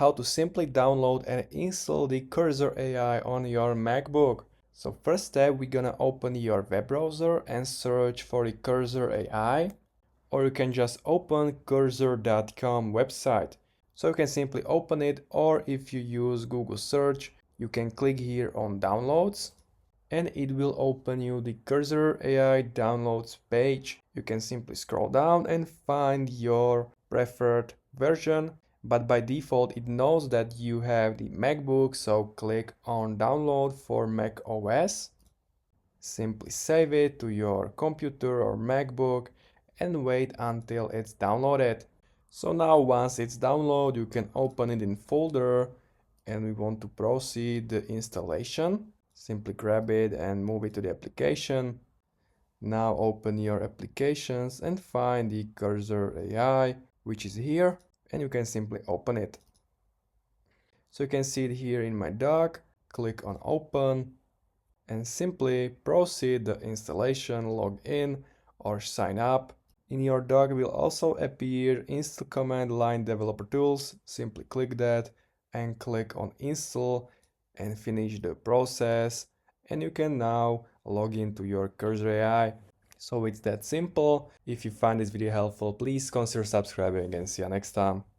how to simply download and install the Cursor AI on your MacBook. So first step, we're gonna open your web browser and search for the Cursor AI, or you can just open cursor.com website. So you can simply open it, or if you use Google search, you can click here on downloads and it will open you the Cursor AI downloads page. You can simply scroll down and find your preferred version, but by default it knows that you have the MacBook, so click on download for Mac OS. Simply save it to your computer or MacBook and wait until it's downloaded. So now once it's downloaded, you can open it in folder and we want to proceed the installation. Simply grab it and move it to the application. Now open your applications and find the Cursor AI, which is here, and you can simply open it. So you can see it here in my dock. Click on open and simply proceed the installation, log in or sign up. In your dock will also appear install command line developer tools. Simply click that and click on install and finish the process, and you can now log into your Cursor AI. So it's that simple. If you find this video helpful, please consider subscribing and see you next time.